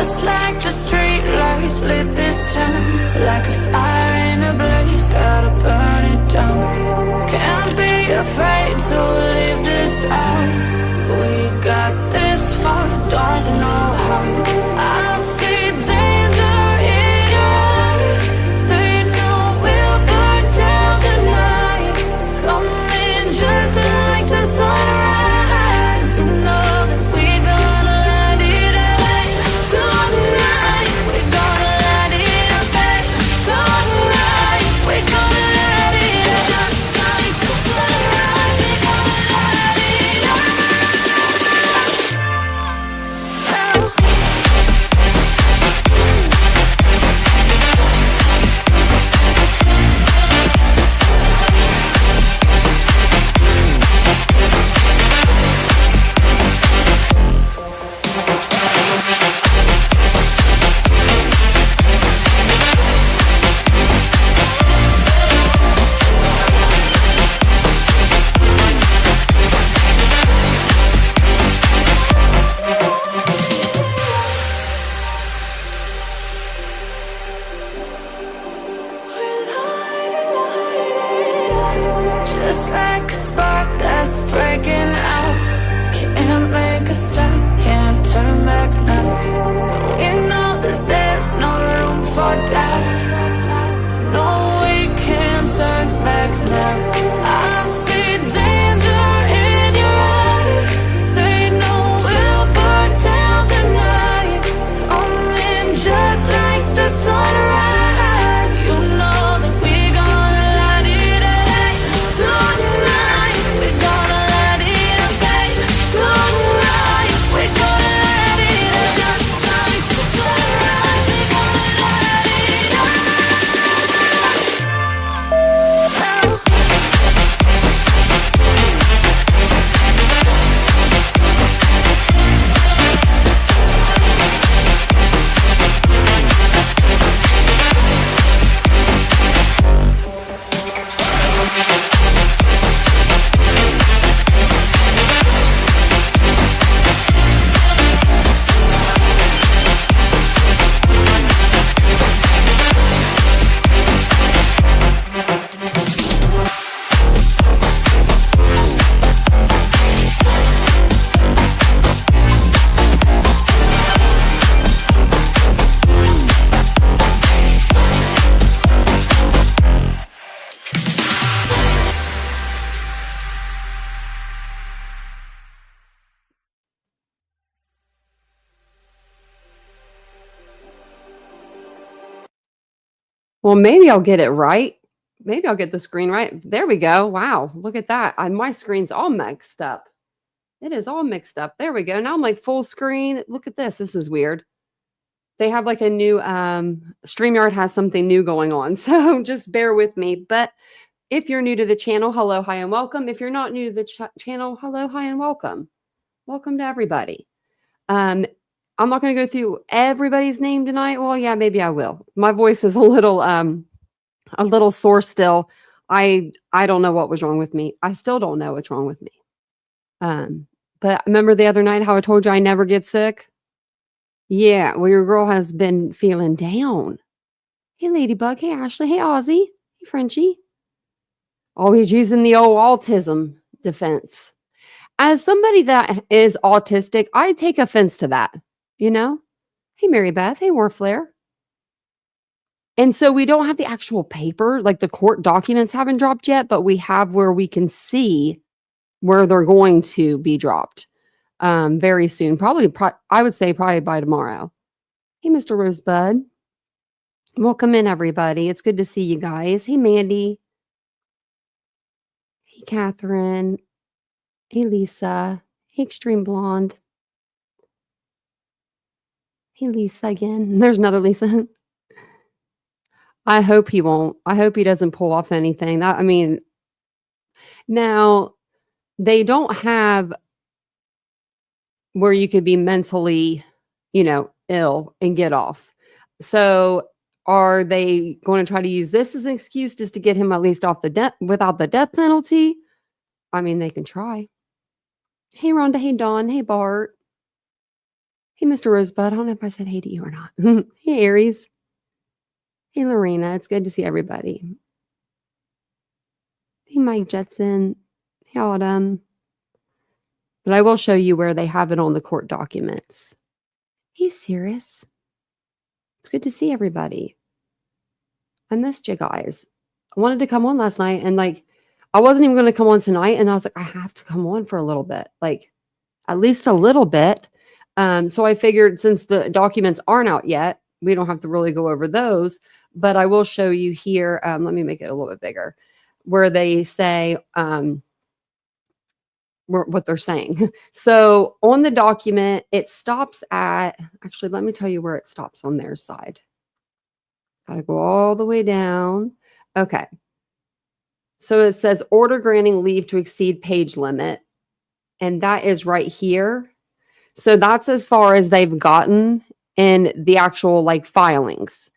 Just like the street lights lit this town, like a fire in a blaze, gotta burn it down. Can't be afraid to leave this out. We got this far, don't know how. I see danger in your eyes. They know we'll burn down the night. Coming just like the sunrise. You know that we're gonna light it up tonight. We're gonna light it up tonight. We're gonna light it up just like the sunrise. We're gonna light it up now. Just like a spark that's breaking out. Can't make a stop, can't turn back now. We know that there's no room for doubt. No, we can't turn back now. I see danger in your eyes. They know we'll burn down the night. Coming just like the sunrise. You know that we're gonna light it up tonight. We're gonna light it up tonight. We're gonna light it up just like the sunrise. We're gonna light it up now. Well, maybe I'll get it right. Maybe I'll get the screen right. There we go. Wow, look at that. My screen's all mixed up. It is all mixed up. There we go. Now I'm like full screen. Look at this. This is weird. They have like a new StreamYard has something new going on. So just bear with me. But if you're new to the channel, hello, hi, and welcome. If you're not new to the channel, hello, hi, and welcome. Welcome to everybody. I'm not going to go through everybody's name tonight. Well, yeah, maybe I will. My voice is a little sore still. I don't know what was wrong with me. I still don't know what's wrong with me. But remember the other night how I told you I never get sick? Yeah, well, your girl has been feeling down. Hey, Ladybug. Hey, Ashley. Hey, Ozzy. Hey, Frenchie. Always using the old autism defense. As somebody that is autistic, I take offense to that, you know? Hey, Mary Beth. Hey, Warflare. And so we don't have the actual paper, like the court documents haven't dropped yet, but we have where we can see where they're going to be dropped very soon. I would say probably by tomorrow. Hey, Mr. Rosebud. Welcome in, everybody. It's good to see you guys. Hey, Mandy. Hey, Catherine. Hey, Lisa. Hey, Extreme Blonde. Hey, Lisa again. There's another Lisa. I hope he won't. I hope he doesn't pull off anything. Now, they don't have where you could be mentally, ill and get off. So are they going to try to use this as an excuse just to get him at least off without the death penalty? I mean, they can try. Hey, Rhonda. Hey, Dawn. Hey, Bart. Hey, Mr. Rosebud. I don't know if I said hey to you or not. Hey, Aries. Hey, Lorena. It's good to see everybody. Hey, Mike Jetson. Hey, Autumn. But I will show you where they have it on the court documents. Hey, Cirrus. It's good to see everybody. I missed you guys. I wanted to come on last night and I wasn't even going to come on tonight. And I was like, I have to come on for a little bit, at least a little bit. So I figured since the documents aren't out yet, we don't have to really go over those, but I will show you here. Let me make it a little bit bigger where they say, what they're saying. So on the document, it stops at, actually, let me tell you where it stops on their side. Got to go all the way down. Okay. So it says order granting leave to exceed page limit. And that is right here. So that's as far as they've gotten in the actual filings.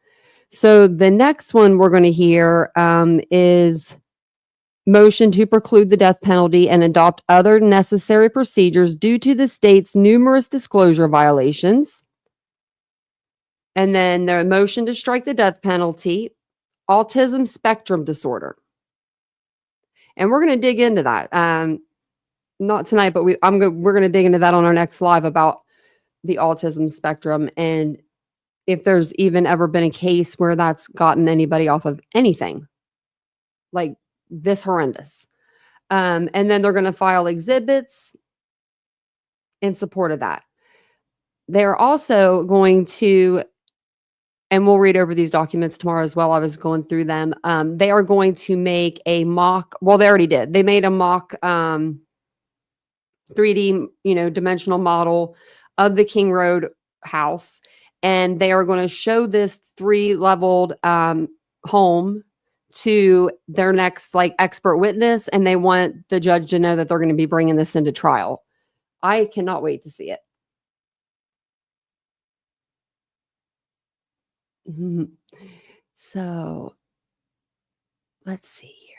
So the next one we're going to hear is motion to preclude the death penalty and adopt other necessary procedures due to the state's numerous disclosure violations. And then their motion to strike the death penalty, autism spectrum disorder. And we're going to dig into that. Not tonight, but we're going to dig into that on our next live about the autism spectrum and if there's even ever been a case where that's gotten anybody off of anything like this horrendous. And then they're going to file exhibits in support of that. They're also going to, and we'll read over these documents tomorrow as well. I was going through them. They are going to make a mock, well, they already did. They made a mock 3D, dimensional model of the King Road house. And they are going to show this 3-leveled home to their next expert witness. And they want the judge to know that they're going to be bringing this into trial. I cannot wait to see it. So let's see here.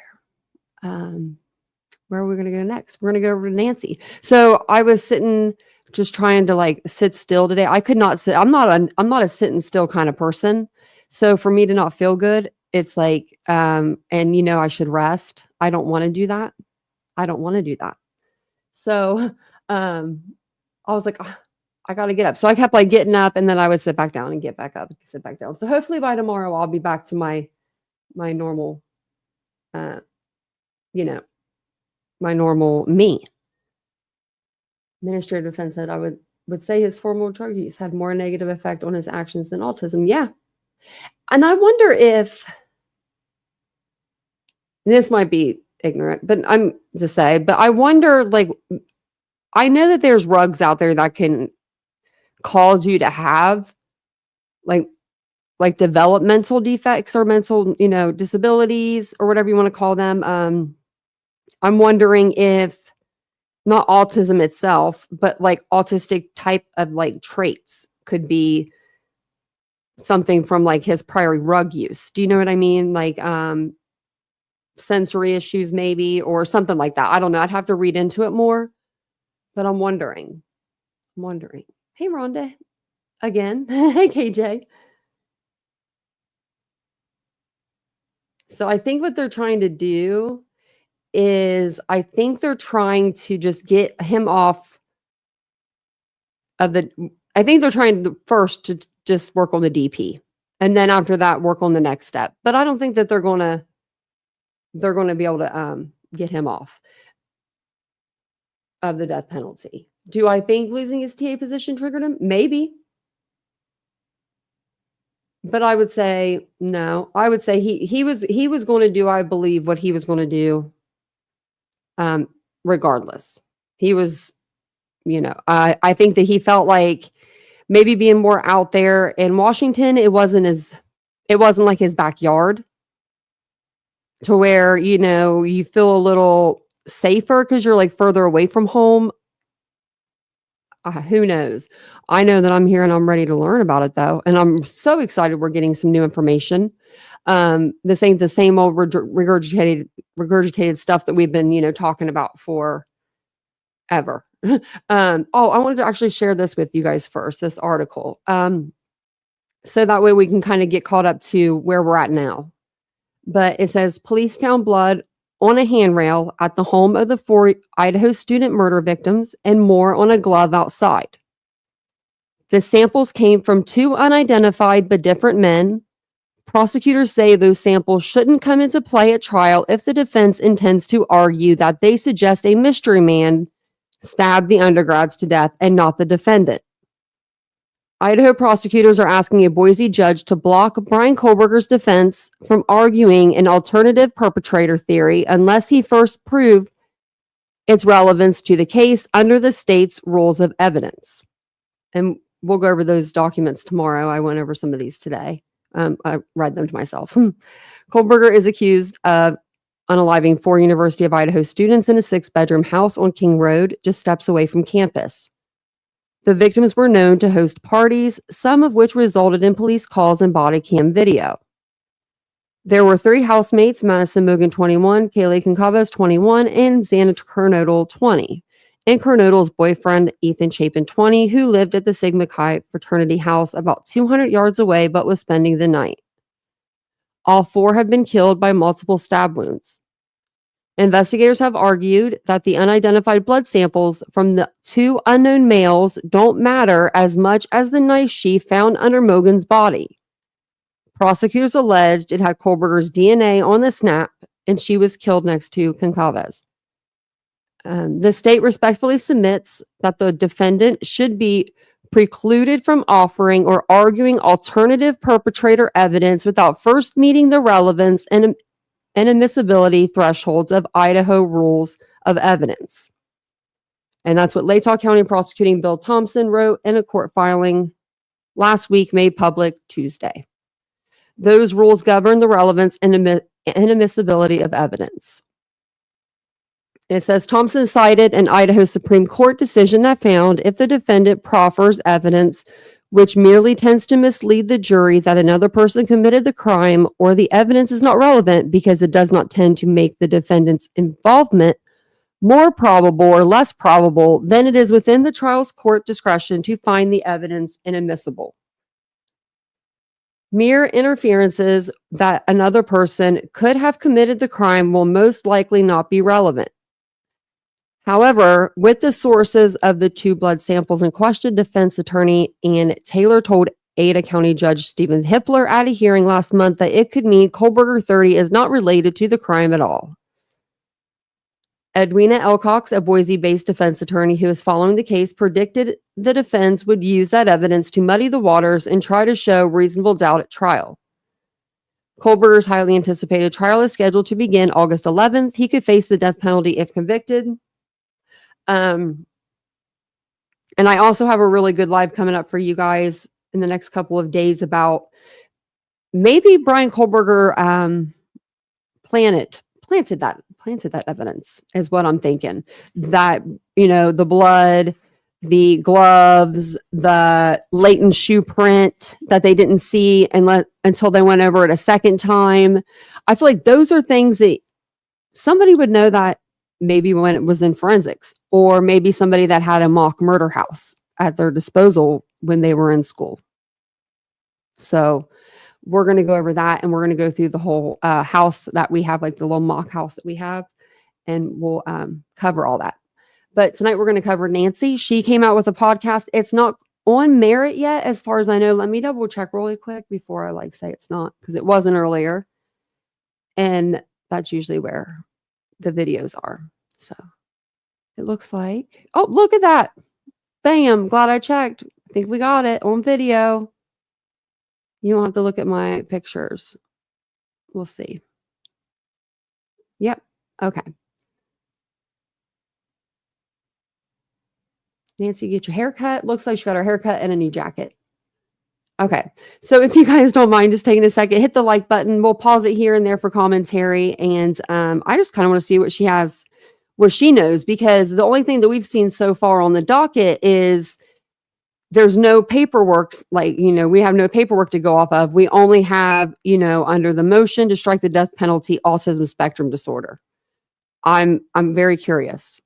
Where are we going to go next? We're going to go over to Nancy. So I was sitting, just trying to sit still today. I could not sit. I'm not a sitting still kind of person. So for me to not feel good, it's and I should rest. I don't want to do that. So, I was like, "Oh, I got to get up." So I kept getting up and then I would sit back down and get back up, sit back down. So hopefully by tomorrow I'll be back to my normal, my normal me. Administrative defense said I would say his formal drug use had more negative effect on his actions than autism. Yeah. And I wonder if this might be ignorant, but I wonder, I know that there's rugs out there that can cause you to have like developmental defects or mental, disabilities or whatever you want to call them. I'm wondering if not autism itself, but autistic type of traits could be something from his prior rug use. Do you know what I mean? Sensory issues maybe, or something like that. I don't know. I'd have to read into it more, but I'm wondering. Hey, Rhonda. Again. Hey, KJ. So I think what they're trying to do is they're trying to just get him off of I think they're trying to first to just work on the DP and then after that work on the next step. But I don't think that they're going to be able to get him off of the death penalty. Do I think losing his TA position triggered him? Maybe. But I would say no. I would say he was going to do, I believe, what he was going to do regardless. He was, I think that he felt like maybe being more out there in Washington, it wasn't like his backyard to where, you feel a little safer because you're further away from home. Who knows? I know that I'm here and I'm ready to learn about it though. And I'm so excited we're getting some new information. This ain't the same old regurgitated stuff that we've been, talking about for ever. I wanted to actually share this with you guys first, this article. So that way we can kind of get caught up to where we're at now. But it says police found blood on a handrail at the home of the 4 Idaho student murder victims and more on a glove outside. The samples came from 2 unidentified but different men. Prosecutors say those samples shouldn't come into play at trial if the defense intends to argue that they suggest a mystery man stabbed the undergrads to death and not the defendant. Idaho prosecutors are asking a Boise judge to block Bryan Kohberger's defense from arguing an alternative perpetrator theory unless he first proved its relevance to the case under the state's rules of evidence. And we'll go over those documents tomorrow. I went over some of these today. I read them to myself. Kohberger is accused of unaliving 4 University of Idaho students in a 6-bedroom house on King Road, just steps away from campus. The victims were known to host parties, some of which resulted in police calls and body cam video. There were 3 housemates, Madison Mogan, 21, Kaylee Concavez, 21, and Xana Kernodle, 20, and Kernodle's boyfriend, Ethan Chapin, 20, who lived at the Sigma Chi fraternity house about 200 yards away but was spending the night. All 4 have been killed by multiple stab wounds. Investigators have argued that the unidentified blood samples from the 2 unknown males don't matter as much as the knife sheath found under Mogan's body. Prosecutors alleged it had Kohberger's DNA on the snap, and she was killed next to Concavez. The state respectfully submits that the defendant should be precluded from offering or arguing alternative perpetrator evidence without first meeting the relevance and admissibility thresholds of Idaho rules of evidence. And that's what Latah County Prosecuting Bill Thompson wrote in a court filing last week, made public Tuesday. Those rules govern the relevance and admissibility of evidence. It says Thompson cited an Idaho Supreme Court decision that found if the defendant proffers evidence which merely tends to mislead the jury that another person committed the crime, or the evidence is not relevant because it does not tend to make the defendant's involvement more probable or less probable, then it is within the trial's court discretion to find the evidence inadmissible. Mere interferences that another person could have committed the crime will most likely not be relevant. However, with the sources of the 2 blood samples in question, defense attorney Ann Taylor told Ada County Judge Stephen Hippler at a hearing last month that it could mean Kohberger 30 is not related to the crime at all. Edwina Elcox, a Boise-based defense attorney who is following the case, predicted the defense would use that evidence to muddy the waters and try to show reasonable doubt at trial. Kohberger's highly anticipated trial is scheduled to begin August 11th. He could face the death penalty if convicted. And I also have a really good live coming up for you guys in the next couple of days about maybe Bryan Kohberger planted that evidence, is what I'm thinking. That, the blood, the gloves, the latent shoe print that they didn't see until they went over it a second time. I feel like those are things that somebody would know that maybe when it was in forensics, or maybe somebody that had a mock murder house at their disposal when they were in school. So we're going to go over that, and we're going to go through the whole house that we have, like the little mock house that we have, and we'll cover all that. But tonight we're going to cover Nancy. She came out with a podcast. It's not on Merit yet, as far as I know. Let me double check really quick before I say it's not, because it wasn't earlier. And that's usually where the videos are. So it looks like, oh, look at that. Bam. Glad I checked. I think we got it on video. You don't have to look at my pictures. We'll see. Yep. Okay. Nancy, get your haircut. Looks like she got her haircut and a new jacket. Okay. So if you guys don't mind just taking a second, hit the like button. We'll pause it here and there for commentary. And I just kind of want to see what she has, what she knows, because the only thing that we've seen so far on the docket is there's no paperwork. We have no paperwork to go off of. We only have, under the motion to strike the death penalty, autism spectrum disorder. I'm very curious.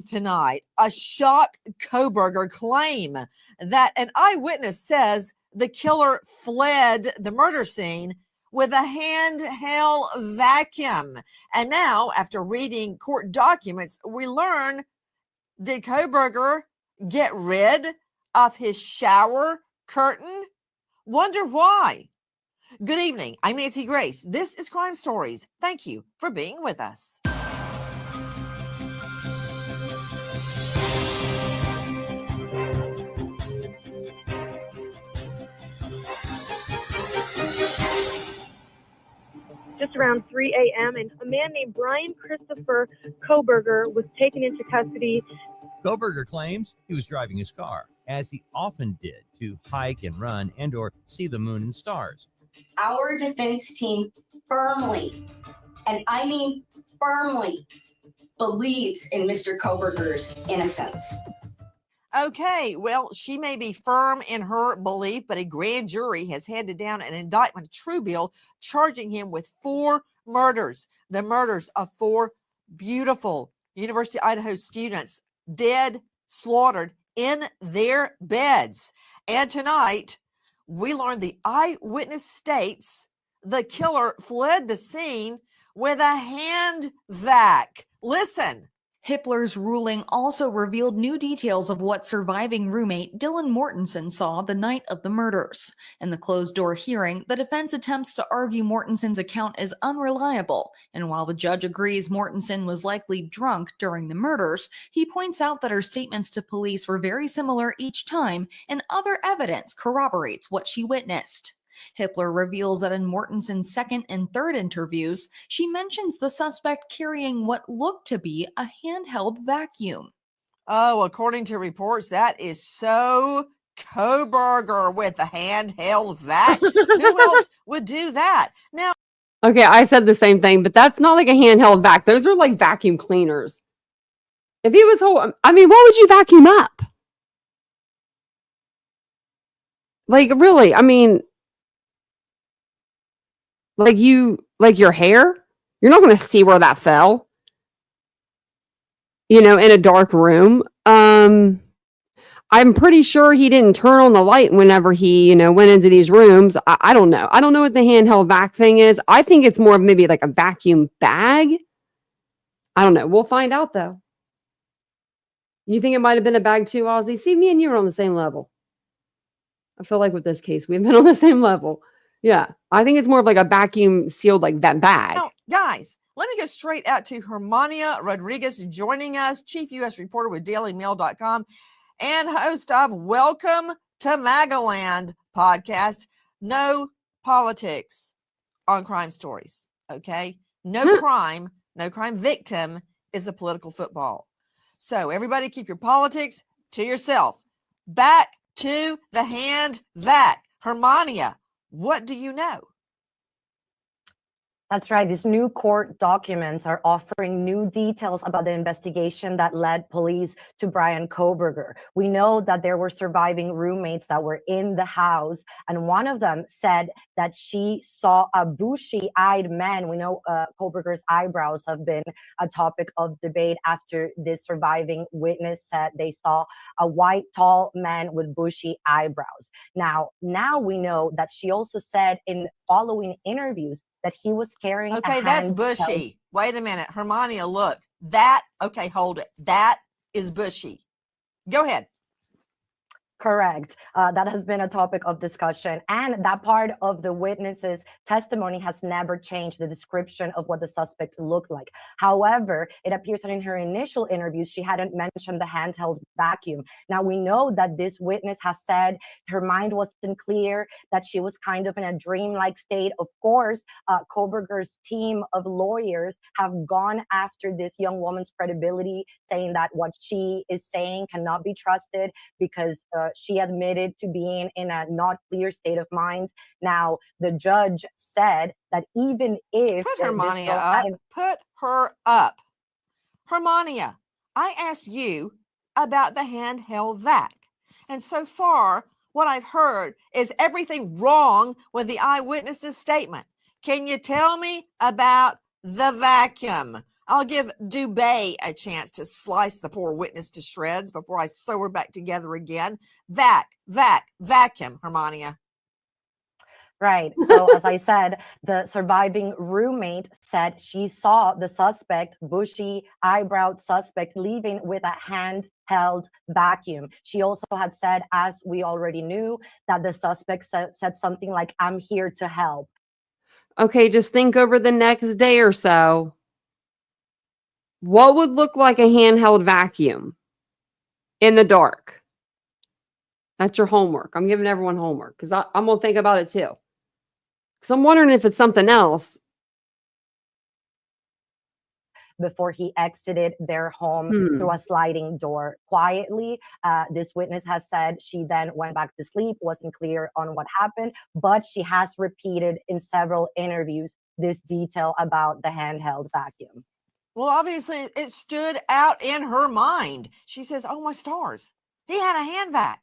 tonight, a shock Kohberger claim that an eyewitness says the killer fled the murder scene with a handheld vacuum. And now, after reading court documents, we learn, did Kohberger get rid of his shower curtain? Wonder why. Good evening. I'm Nancy Grace. This is Crime Stories. Thank you for being with us. Just around 3 a.m., and a man named Bryan Kohberger was taken into custody. Kohberger claims he was driving his car, as he often did, to hike and run and or see the moon and stars. Our defense team firmly, and I mean firmly, believes in Mr. Kohberger's innocence. Okay, well, she may be firm in her belief, but a grand jury has handed down an indictment, a true bill, charging him with 4 murders. The murders of 4 beautiful University of Idaho students, dead, slaughtered in their beds. And tonight, we learned the eyewitness states the killer fled the scene with a hand vac. Listen. Hippler's ruling also revealed new details of what surviving roommate Dylan Mortensen saw the night of the murders. In the closed-door hearing, the defense attempts to argue Mortensen's account is unreliable, and while the judge agrees Mortensen was likely drunk during the murders, he points out that her statements to police were very similar each time, and other evidence corroborates what she witnessed. Hippler reveals that in Mortensen's second and third interviews, she mentions the suspect carrying what looked to be a handheld vacuum. Oh, according to reports, that is so Kohberger with a handheld vac. Who else would do that? Now, Okay, I said the same thing, but that's not like a handheld vac. Those are like vacuum cleaners. If he was whole, I mean, what would you vacuum up? Like, really, I mean, like your hair, you're not going to see where that fell, in a dark room. I'm pretty sure he didn't turn on the light whenever he, went into these rooms. I don't know. I don't know what the handheld vac thing is. I think it's more of maybe like a vacuum bag. I don't know. We'll find out though. You think it might have been a bag too, Ozzy? See, me and you are on the same level. I feel like with this case, we've been on the same level. Yeah, I think it's more of like a vacuum sealed like that bag. Now, guys, let me go straight out to Hermania Rodriguez joining us, chief U.S. reporter with dailymail.com and host of Welcome to Magaland podcast. No politics on Crime Stories, okay? No crime victim is a political football. So everybody keep your politics to yourself. Back to the hand vac. Hermania, what do you know? That's right. These new court documents are offering new details about the investigation that led police to Bryan Kohberger. We know that there were surviving roommates that were in the house, and one of them said that she saw a bushy-eyed man. We know Kohberger's eyebrows have been a topic of debate after this surviving witness said they saw a white, tall man with bushy eyebrows. Now we know that she also said in following interviews that he was carrying Okay, that's bushy. Wait a minute. Hermania, look. Okay, hold it. That is bushy. Go ahead. Correct. That has been a topic of discussion, and that part of the witness's testimony has never changed, the description of what the suspect looked like. However, it appears that in her initial interviews, she hadn't mentioned the handheld vacuum. Now, we know that this witness has said her mind wasn't clear, that she was kind of in a dreamlike state. Of course, Kohberger's team of lawyers have gone after this young woman's credibility, saying that what she is saying cannot be trusted because she admitted to being in a not clear state of mind. Now, the judge said that even if... Put Hermania up. Put her up. Hermania, I asked you about the handheld vac. And so far, what I've heard is everything wrong with the eyewitness's statement. Can you tell me about the vacuum? I'll give Dubé a chance to slice the poor witness to shreds before I sew her back together again. Vacuum, Hermania. Right. So as I said, the surviving roommate said she saw the suspect, bushy eyebrowed suspect, leaving with a handheld vacuum. She also had said, as we already knew, that the suspect said something like, "I'm here to help." Okay, just think over the next day or so. What would look like a handheld vacuum in the dark? That's your homework. I'm giving everyone homework because I'm going to think about it too. Because I'm wondering if it's something else. Before he exited their home through a sliding door quietly. This witness has said she then went back to sleep, wasn't clear on what happened, but she has repeated in several interviews this detail about the handheld vacuum. Well, obviously, it stood out in her mind. She says, "Oh, my stars. He had a hand vac."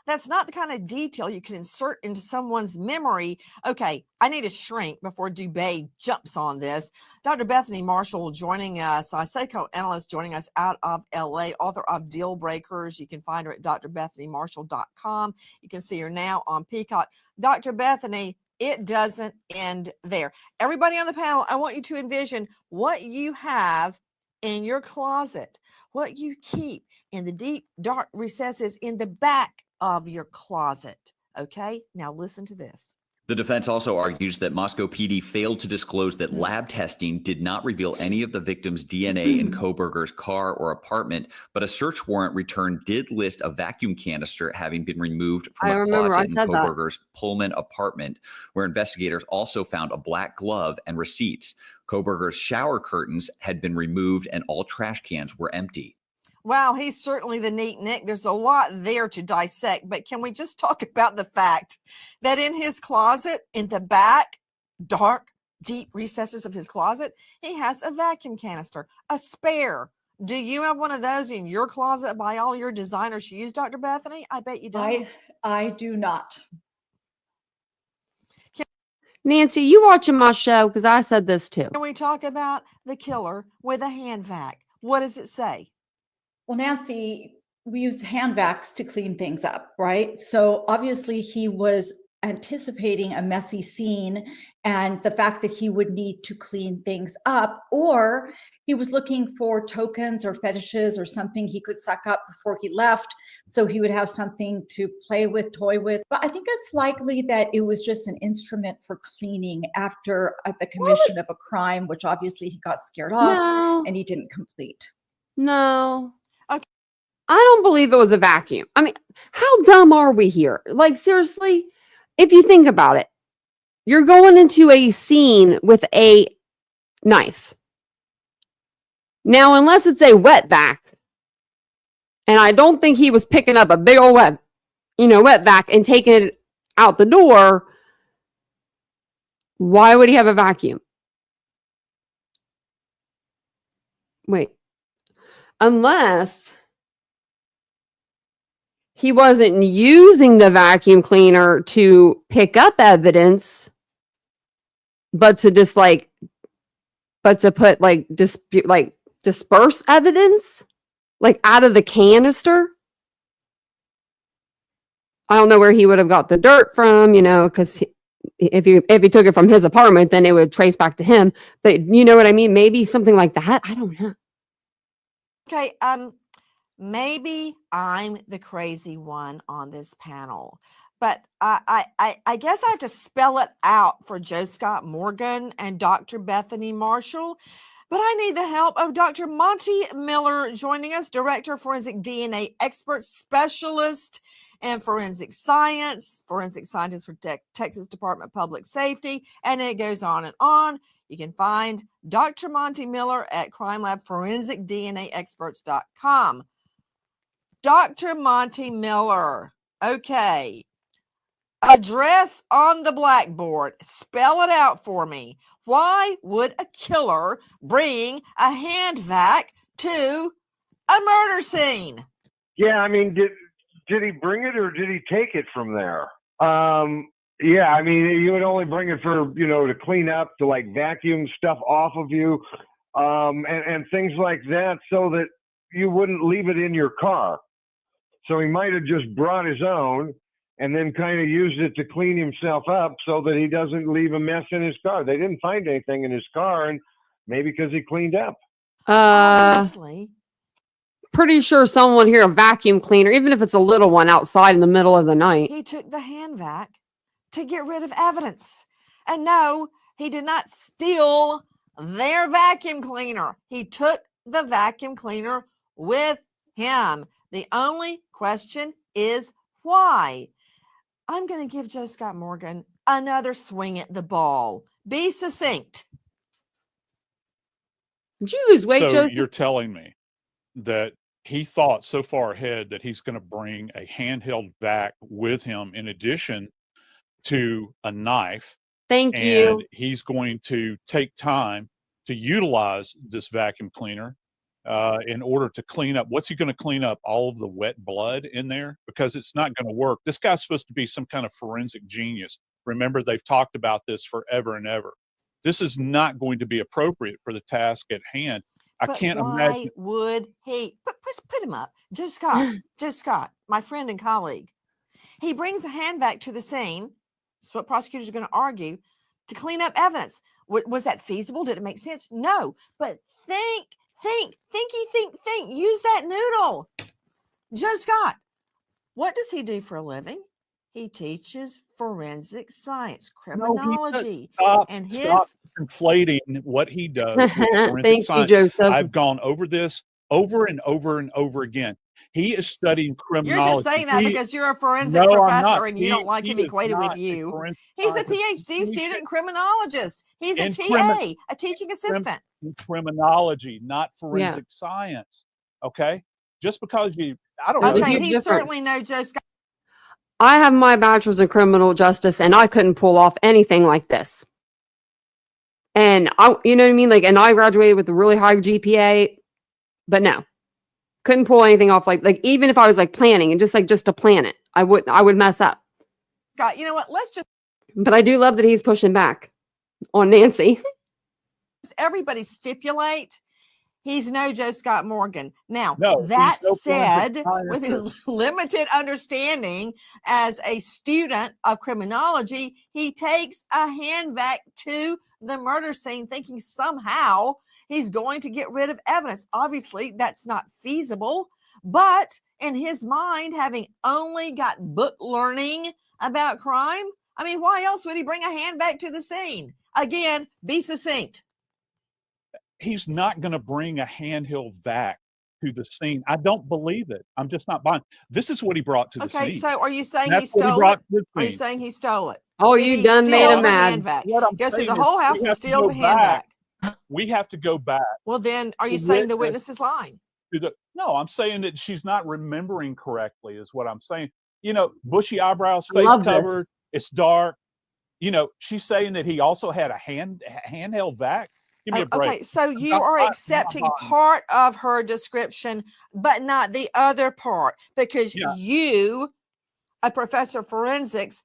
That's not the kind of detail you can insert into someone's memory. Okay, I need to shrink before Dubé jumps on this. Dr. Bethany Marshall joining us, a psychoanalyst joining us out of LA, author of Deal Breakers. You can find her at drbethanymarshall.com. You can see her now on Peacock. Dr. Bethany, it doesn't end there. Everybody on the panel, I want you to envision what you have in your closet, what you keep in the deep, dark recesses in the back of your closet. Okay, now listen to this. The defense also argues that Moscow PD failed to disclose that lab testing did not reveal any of the victim's DNA in Kohberger's car or apartment, but a search warrant return did list a vacuum canister having been removed from a closet in Kohberger's Pullman apartment, where investigators also found a black glove and receipts. Kohberger's shower curtains had been removed and all trash cans were empty. Wow, he's certainly the neat Nick. There's a lot there to dissect, but can we just talk about the fact that in his closet, in the back, dark, deep recesses of his closet, he has a vacuum canister, a spare. Do you have one of those in your closet by all your designer shoes, Dr. Bethany? I bet you don't. I do not. Nancy, you watching my show? Because I said this too. Can we talk about the killer with a hand vac? What does it say? Well, Nancy, we use hand vacs to clean things up, right? So obviously he was anticipating a messy scene and the fact that he would need to clean things up, or he was looking for tokens or fetishes or something he could suck up before he left, so he would have something to play with, toy with. But I think it's likely that it was just an instrument for cleaning after the commission of a crime, which obviously he got scared off and he didn't complete. No. I don't believe it was a vacuum. I mean, how dumb are we here? Like, seriously, if you think about it, you're going into a scene with a knife. Now, unless it's a wet vac, and I don't think he was picking up a big old wet vac and taking it out the door, why would he have a vacuum? Wait. Unless he wasn't using the vacuum cleaner to pick up evidence, but to just disperse evidence, like out of the canister. I don't know where he would have got the dirt from, because if he took it from his apartment, then it would trace back to him. But you know what I mean? Maybe something like that. I don't know. Okay, maybe I'm the crazy one on this panel, but I guess I have to spell it out for Joe Scott Morgan and Dr. Bethany Marshall, but I need the help of Dr. Monty Miller joining us, Director, Forensic DNA Expert Specialist in Forensic Science, Forensic Scientist for Texas Department of Public Safety, and it goes on and on. You can find Dr. Monty Miller at crimelabforensicdnaexperts.com. Dr. Monty Miller, okay. Address on the blackboard. Spell it out for me. Why would a killer bring a hand vac to a murder scene? Yeah, I mean, did he bring it or did he take it from there? Yeah, I mean, you would only bring it for, to clean up, to like vacuum stuff off of you. and things like that, so that you wouldn't leave it in your car. So he might have just brought his own and then kind of used it to clean himself up so that he doesn't leave a mess in his car. They didn't find anything in his car, and maybe because he cleaned up. Obviously. Pretty sure someone would hear a vacuum cleaner, even if it's a little one outside in the middle of the night. He took the hand vac to get rid of evidence. And no, he did not steal their vacuum cleaner. He took the vacuum cleaner with him. The only question is why? I'm going to give Joe Scott Morgan another swing at the ball. Be succinct. Did you lose weight, So Joseph? you're telling me that he thought so far ahead that he's going to bring a handheld vac with him in addition to a knife. Thank and you. He's going to take time to utilize this vacuum cleaner in order to clean up. What's he going to clean up? All of the wet blood in there? Because it's not going to work. This guy's supposed to be some kind of forensic genius. Remember, they've talked about this forever and ever. This is not going to be appropriate for the task at hand. I can't imagine. Why would he put him up? Joe Scott, my friend and colleague. He brings a hand vac to the scene. That's what prosecutors are going to argue, to clean up evidence. Was that feasible? Did it make sense? No. But think. Use that noodle. Joe Scott, what does he do for a living? He teaches forensic science, criminology. Stop his conflating what he does with forensic Thank science. you, Joseph. I've gone over this over and over and over again. He is studying criminology. You're just saying that because you're a forensic No, I'm professor not. and you don't like him is equated not with a you. forensic He's a scientist. PhD student and criminologist. He's a In TA, a teaching assistant. In criminology, not forensic science. Okay? Just because I don't know. Okay, he's certainly no Joe Scott. I have my bachelor's in criminal justice, and I couldn't pull off anything like this. And you know what I mean? And I graduated with a really high GPA, but no, couldn't pull anything off. Like even if I was planning and just to plan it, I would mess up. Scott, you know what? But I do love that he's pushing back on Nancy. Everybody stipulate he's no Joe Scott Morgan. Now, no, that said, with his limited understanding as a student of criminology, he takes a hand vac to the murder scene thinking somehow he's going to get rid of evidence. Obviously, that's not feasible. But in his mind, having only got book learning about crime, I mean, why else would he bring a hand vac to the scene? Again, be succinct. He's not going to bring a handheld vac to the scene. I don't believe it. I'm just not buying. This is what he brought to the scene. Okay, so are you saying he stole it? Are you saying he stole it? Oh, you done made him mad. Goes through the whole house and steals a hand vac. We have to go back. Well, then, are you saying the witness is lying? No, I'm saying that she's not remembering correctly is what I'm saying. Bushy eyebrows, face covered. It's dark. She's saying that he also had a handheld vac. Give me a break. Okay, so you are accepting part of her description, but not the other part, because you, a professor of forensics,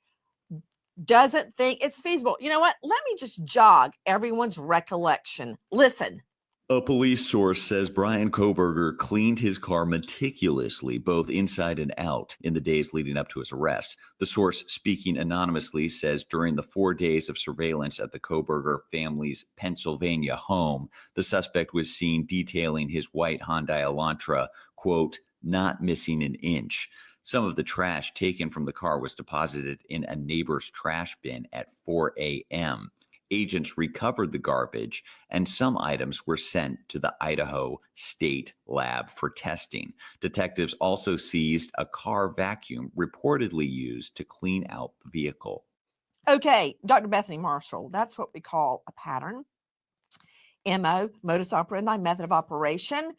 doesn't think it's feasible. You know what? Let me just jog everyone's recollection. Listen. A police source says Bryan Kohberger cleaned his car meticulously, both inside and out, in the days leading up to his arrest. The source, speaking anonymously, says during the 4 days of surveillance at the Kohberger family's Pennsylvania home, the suspect was seen detailing his white Hyundai Elantra, quote, not missing an inch. Some of the trash taken from the car was deposited in a neighbor's trash bin at 4 a.m. Agents recovered the garbage, and some items were sent to the Idaho State Lab for testing. Detectives also seized a car vacuum reportedly used to clean out the vehicle. Okay, Dr. Bethany Marshall, that's what we call a pattern. MO, modus operandi, method of operation.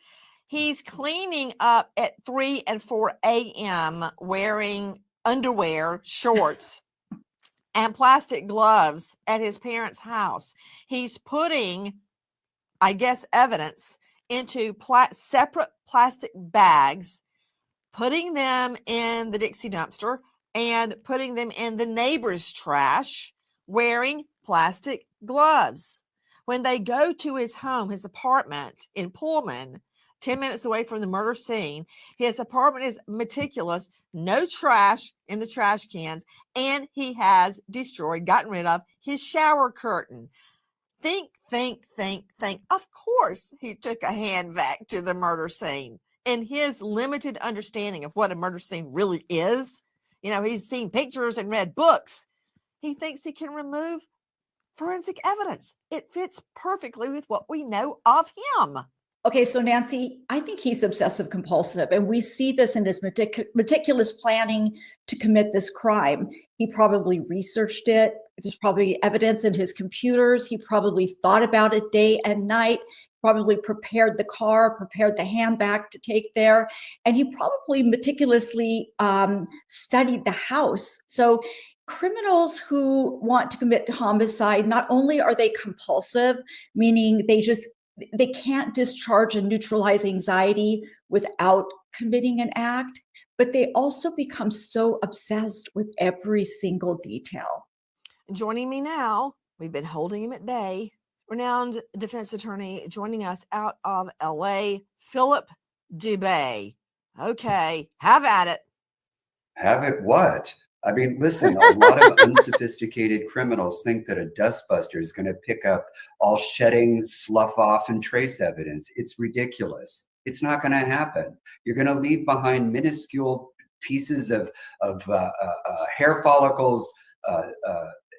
He's cleaning up at 3 and 4 a.m. wearing underwear, shorts, and plastic gloves at his parents' house. He's putting, I guess, evidence into separate plastic bags, putting them in the Dixie dumpster and putting them in the neighbor's trash, wearing plastic gloves. When they go to his home, his apartment in Pullman, 10 minutes away from the murder scene, his apartment is meticulous, no trash in the trash cans, and he has gotten rid of his shower curtain. Think. Of course, he took a hand vac to the murder scene. In his limited understanding of what a murder scene really is, he's seen pictures and read books. He thinks he can remove forensic evidence. It fits perfectly with what we know of him. Okay, so Nancy, I think he's obsessive compulsive, and we see this in his meticulous planning to commit this crime. He probably researched it. There's probably evidence in his computers. He probably thought about it day and night, probably prepared the car, prepared the handbag to take there, and he probably meticulously studied the house. So criminals who want to commit homicide, not only are they compulsive, meaning they can't discharge and neutralize anxiety without committing an act, but they also become so obsessed with every single detail. Joining me now, we've been holding him at bay, renowned defense attorney joining us out of LA, Philip Dubé. Okay, have at it. Have it what? I mean, listen, a lot of unsophisticated criminals think that a dustbuster is going to pick up all shedding, slough off, and trace evidence. It's ridiculous. It's not going to happen. You're going to leave behind minuscule pieces of hair follicles,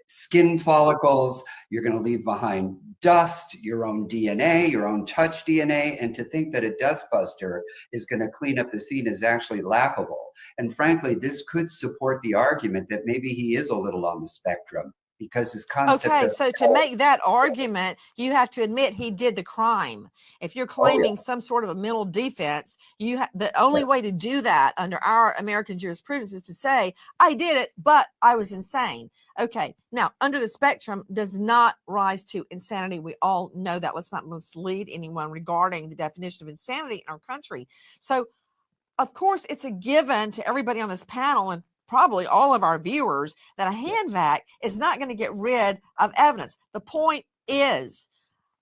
skin follicles. You're going to leave behind dust, your own DNA, your own touch DNA. And to think that a dustbuster is going to clean up the scene is actually laughable. And frankly, this could support the argument that maybe he is a little on the spectrum, because his concept. Okay, so to make that argument, you have to admit he did the crime. If you're claiming some sort of a mental defense, the only way to do that under our American jurisprudence is to say, I did it, but I was insane. Okay, now under the spectrum does not rise to insanity. We all know that. Let's not mislead anyone regarding the definition of insanity in our country. So, of course, it's a given to everybody on this panel and probably all of our viewers that a hand vac is not going to get rid of evidence. The point is,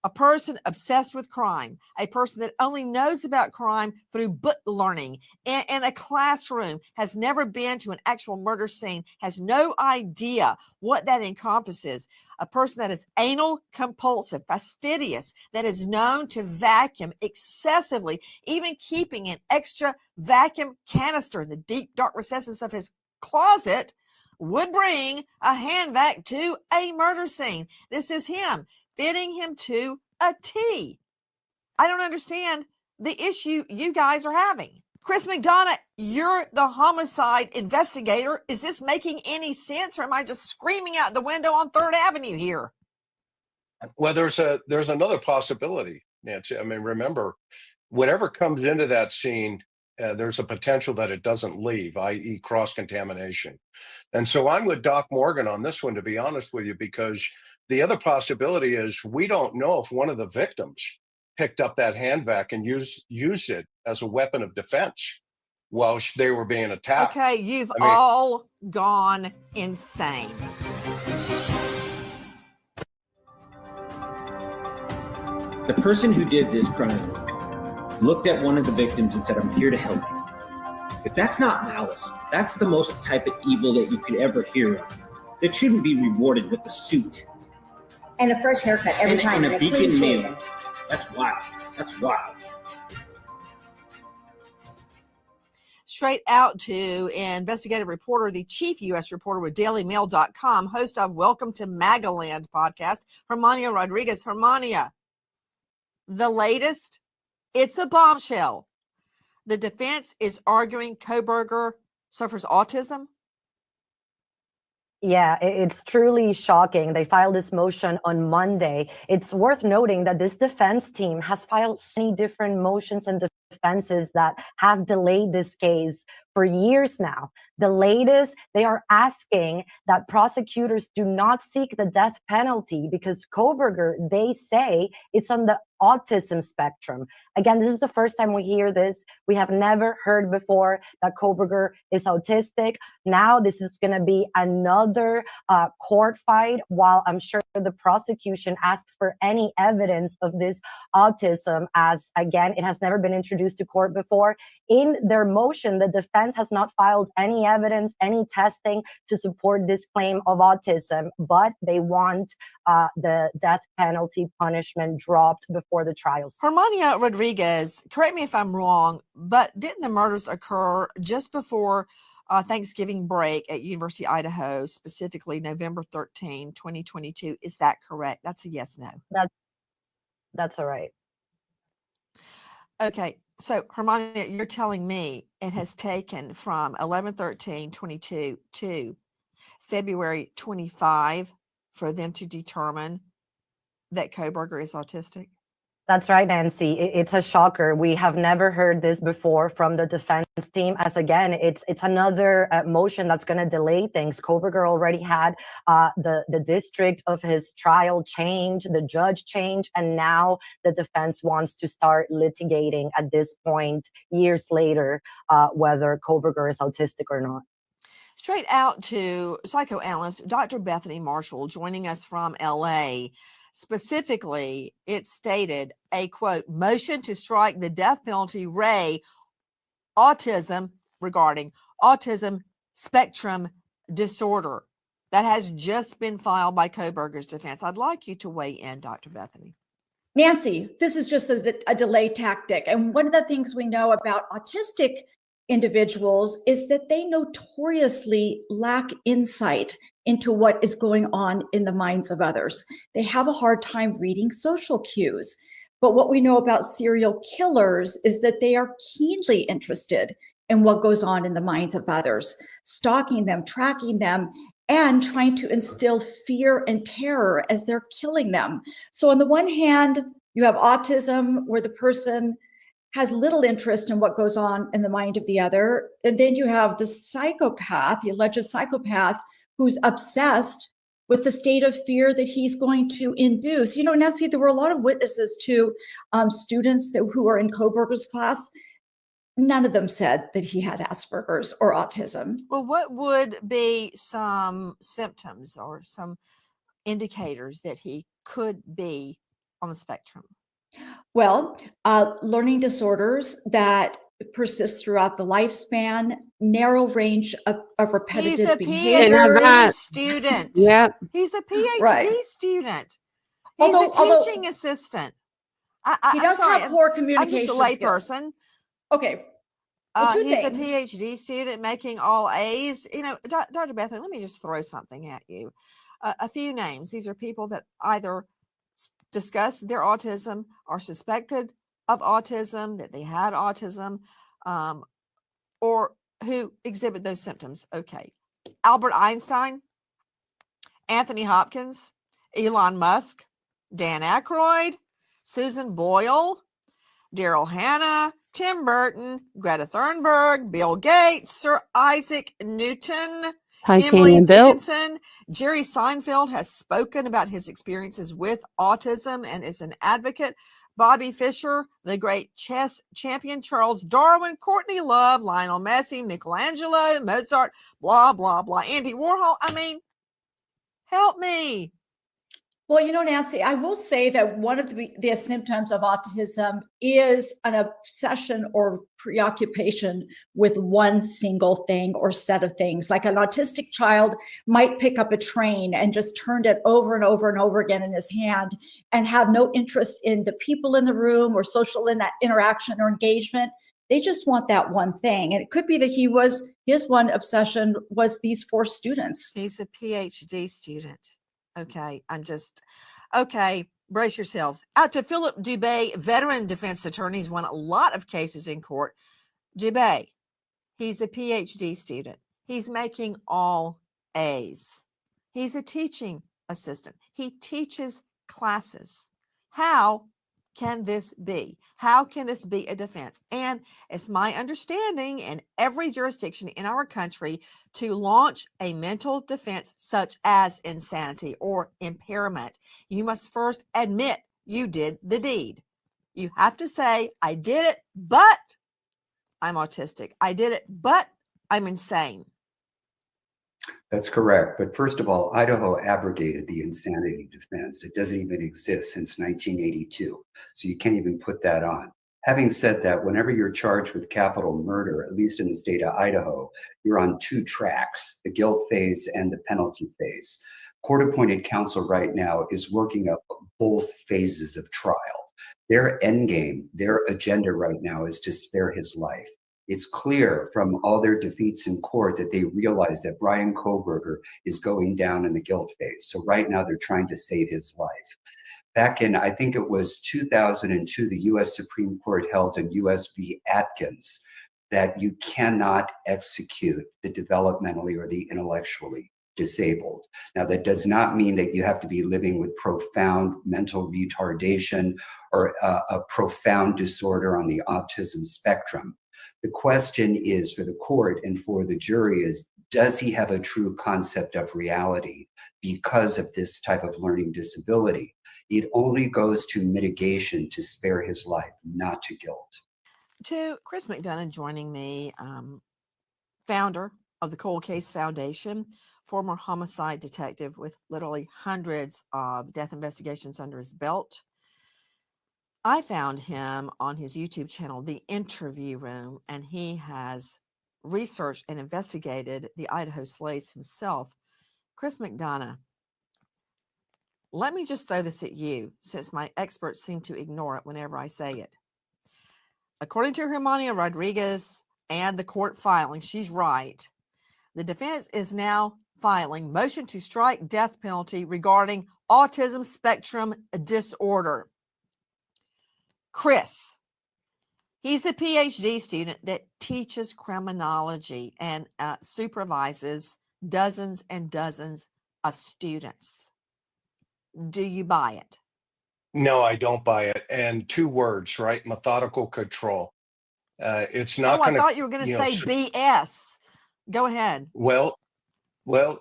a person obsessed with crime, a person that only knows about crime through book learning in a classroom, has never been to an actual murder scene, has no idea what that encompasses. A person that is anal compulsive, fastidious, that is known to vacuum excessively, even keeping an extra vacuum canister in the deep, dark recesses of his closet, would bring a hand vac to a murder scene. This is him, fitting him to a T. I don't understand the issue you guys are having. Chris McDonough, you're the homicide investigator. Is this making any sense, or am I just screaming out the window on 3rd Avenue here? Well, there's another possibility, Nancy. I mean, remember, whatever comes into that scene, there's a potential that it doesn't leave, i.e. cross-contamination. And so I'm with Doc Morgan on this one, to be honest with you, because the other possibility is we don't know if one of the victims picked up that hand vac and used it as a weapon of defense while they were being attacked. Okay, you've all gone insane. The person who did this crime looked at one of the victims and said, I'm here to help you. If that's not malice, that's the most type of evil that you could ever hear of. That shouldn't be rewarded with a suit. And a fresh haircut every time. And a beacon meal. That's wild. That's wild. Straight out to investigative reporter, the chief U.S. reporter with DailyMail.com, host of Welcome to Magaland podcast, Hermania Rodriguez. Hermania, the latest, it's a bombshell. The defense is arguing Kohberger suffers autism. Yeah, it's truly shocking. They filed this motion on Monday. It's worth noting that this defense team has filed so many different motions and defenses that have delayed this case for years now. The latest, they are asking that prosecutors do not seek the death penalty because Kohberger, they say, it's on the autism spectrum. Again, this is the first time we hear this. We have never heard before that Kohberger is autistic. Now this is going to be another court fight, while I'm sure the prosecution asks for any evidence of this autism, as again, it has never been introduced to court before. In their motion, the defense has not filed any evidence, any testing to support this claim of autism, but they want the death penalty punishment dropped before the trial. Hermania Rodriguez, correct me if I'm wrong, but didn't the murders occur just before Thanksgiving break at University of Idaho, specifically November 13, 2022? Is that correct? That's a yes, no. That's all right. Okay, so Hermania, you're telling me it has taken from 11/13/22 to February 25 for them to determine that Kohberger is autistic? That's right, Nancy. It's a shocker. We have never heard this before from the defense team, as again, it's another motion that's going to delay things. Kohberger already had the district of his trial change, the judge change, and now the defense wants to start litigating at this point, years later, whether Kohberger is autistic or not. Straight out to psychoanalyst Dr. Bethany Marshall joining us from LA. Specifically, it stated a quote, motion to strike the death penalty regarding autism spectrum disorder that has just been filed by Kohberger's defense. I'd like you to weigh in, Dr. Bethany. Nancy, this is just a delay tactic. And one of the things we know about autistic individuals is that they notoriously lack insight into what is going on in the minds of others. They have a hard time reading social cues. But what we know about serial killers is that they are keenly interested in what goes on in the minds of others, stalking them, tracking them, and trying to instill fear and terror as they're killing them. So on the one hand, you have autism where the person has little interest in what goes on in the mind of the other. And then you have the psychopath, the alleged psychopath, who's obsessed with the state of fear that he's going to induce. You know, Nancy, there were a lot of witnesses to students who were in Kohberger's class. None of them said that he had Asperger's or autism. Well, what would be some symptoms or some indicators that he could be on the spectrum? Well, learning disorders that persist throughout the lifespan, narrow range of repetitive behavior. He's a PhD student. Yeah. He's a PhD student. He's a teaching assistant. He does have poor communication. I'm just a lay person. Okay. He's a PhD student making all A's. You know, Dr. Bethany, let me just throw something at you. A few names. These are people that either discuss their autism, are suspected of autism, that they had autism, or who exhibit those symptoms. Okay. Albert Einstein, Anthony Hopkins, Elon Musk, Dan Aykroyd, Susan Boyle, Daryl Hannah, Tim Burton, Greta Thunberg, Bill Gates, Sir Isaac Newton, Emily Dickinson. Jerry Seinfeld has spoken about his experiences with autism and is an advocate. Bobby Fischer, the great chess champion, Charles Darwin, Courtney Love, Lionel Messi, Michelangelo, Mozart, blah, blah, blah. Andy Warhol. I mean, help me. Well, you know, Nancy, I will say that one of the symptoms of autism is an obsession or preoccupation with one single thing or set of things. Like an autistic child might pick up a train and just turn it over and over and over again in his hand and have no interest in the people in the room or social interaction or engagement. They just want that one thing. And it could be that his one obsession was these 4 students. He's a PhD student. Okay, brace yourselves. Out to Philip Dubé, veteran defense attorney. He's won a lot of cases in court. Dubé, he's a PhD student. He's making all A's. He's a teaching assistant. He teaches classes. How can this be? How can this be a defense? And it's my understanding in every jurisdiction in our country to launch a mental defense such as insanity or impairment, you must first admit you did the deed. You have to say, I did it, but I'm autistic. I did it, but I'm insane. That's correct. But first of all, Idaho abrogated the insanity defense. It doesn't even exist since 1982. So you can't even put that on. Having said that, whenever you're charged with capital murder, at least in the state of Idaho, you're on two tracks, the guilt phase and the penalty phase. Court-appointed counsel right now is working up both phases of trial. Their endgame, their agenda right now is to spare his life. It's clear from all their defeats in court that they realize that Bryan Kohberger is going down in the guilt phase. So right now they're trying to save his life. Back in, I think it was 2002, the U.S. Supreme Court held in U.S. v. Atkins that you cannot execute the developmentally or the intellectually disabled. Now, that does not mean that you have to be living with profound mental retardation or a profound disorder on the autism spectrum. The question is for the court and for the jury is, does he have a true concept of reality because of this type of learning disability? It only goes to mitigation to spare his life, not to guilt. To Chris McDonough joining me, founder of the Cold Case Foundation, former homicide detective with literally hundreds of death investigations under his belt. I found him on his YouTube channel, The Interview Room, and he has researched and investigated the Idaho slaves himself. Chris McDonough, let me just throw this at you, since my experts seem to ignore it whenever I say it. According to Hermania Rodriguez and the court filing, she's right. The defense is now filing motion to strike death penalty regarding autism spectrum disorder. Chris, he's a PhD student that teaches criminology and supervises dozens and dozens of students. Do you buy it? No, I don't buy it. And two words, right? Methodical control. It's not going to. I thought you were going to say BS. Go ahead. Well,